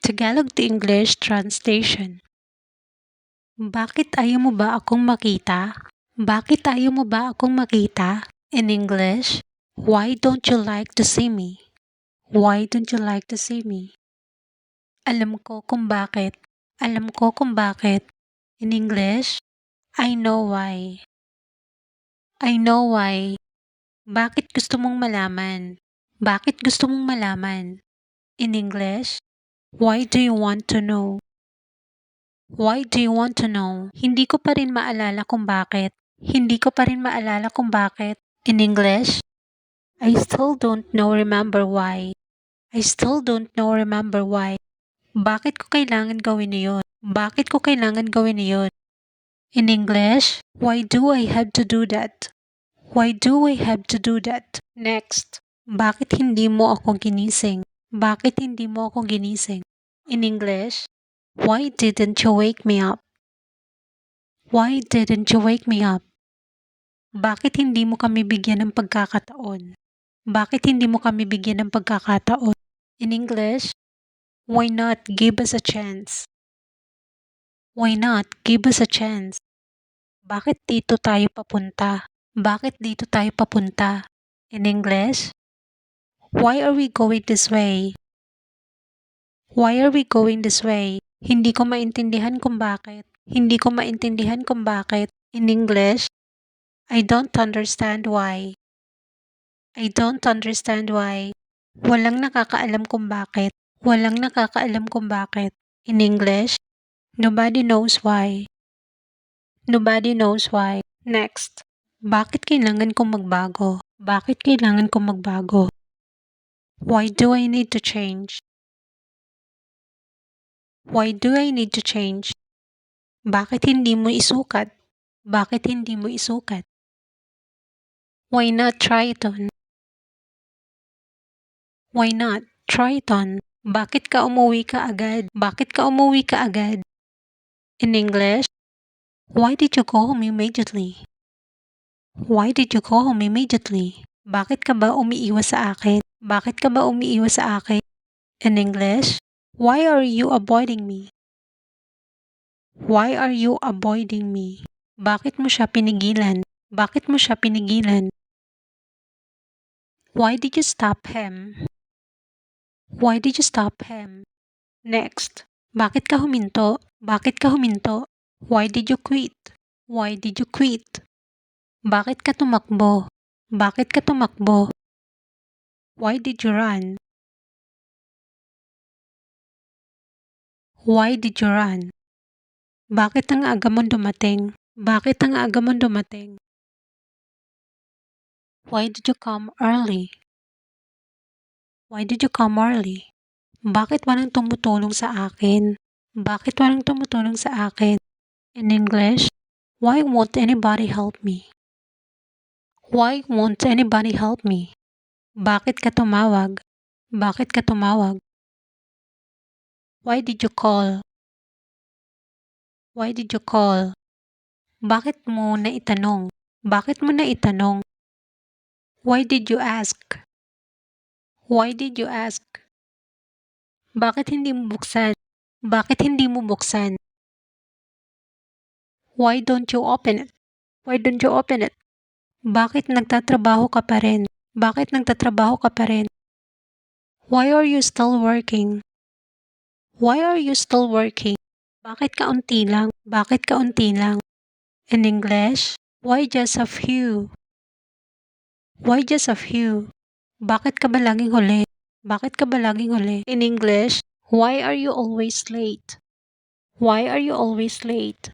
Tagalog to English translation. Bakit ayaw mo ba akong makita? Bakit ayaw mo ba akong makita? In English, why don't you like to see me? Why don't you like to see me? Alam ko kung bakit. Alam ko kung bakit. In English, I know why. I know why. Bakit gusto mong malaman? Bakit gusto mong malaman? In English, why do you want to know? Why do you want to know? Hindi ko pa rin maalala kung bakit. Hindi ko pa rin maalala kung bakit. In English, I still don't know remember why. I still don't know remember why. Bakit ko kailangan gawin iyon? Bakit ko kailangan gawin iyon? In English, why do I have to do that? Why do I have to do that? Next, bakit hindi mo ako ginising? Bakit hindi mo ako ginising? In English, why didn't you wake me up? Why didn't you wake me up? Bakit hindi mo kami bigyan ng pagkakataon? Bakit hindi mo kami bigyan ng pagkakataon? In English, why not give us a chance? Why not give us a chance? Bakit dito tayo papunta? Bakit dito tayo papunta? In English, why are we going this way? Why are we going this way? Hindi ko maintindihan kung bakit. Hindi ko maintindihan kung bakit. In English, I don't understand why. I don't understand why. Walang nakakaalam kung bakit. Walang nakakaalam kung bakit. In English, nobody knows why. Nobody knows why. Next, bakit kailangan kong magbago? Bakit kailangan kong magbago? Why do I need to change? Why do I need to change? Bakit hindi mo isukat? Bakit hindi mo isukat? Why not try it on? Why not try it on? Bakit ka umuwi ka agad? Bakit ka umuwi ka agad? In English, why did you go home immediately? Why did you go home immediately? Bakit ka ba umiiwas sa akin? Bakit ka ba umiiwas sa akin? In English, why are you avoiding me? Why are you avoiding me? Bakit mo siya pinigilan? Bakit mo siya pinigilan? Why did you stop him? Why did you stop him? Next, bakit ka huminto? Bakit ka huminto? Why did you quit? Why did you quit? Bakit ka tumakbo? Bakit ka tumakbo? Why did you run? Why did you run? Bakit ang aga mo dumating? Bakit ang aga mo dumating? Why did you come early? Why did you come early? Bakit walang tumutulong sa akin? Bakit walang tumutulong sa akin? In English, why won't anybody help me? Why won't anybody help me? Bakit ka tumawag? Bakit ka tumawag? Why did you call? Why did you call? Bakit mo na itanong? Bakit mo na itanong? Why did you ask? Why did you ask? Bakit hindi mo buksan? Bakit hindi mo buksan? Why don't you open it? Why don't you open it? Bakit nagtatrabaho ka pa rin? Bakit nagtatrabaho ka pa rin? Why are you still working? Why are you still working? Bakit kaunti lang? Bakit kaunti lang? In English, why just a few? Why just a few? Bakit ka ba laging huli? Bakit ka ba laging huli? In English, why are you always late? Why are you always late?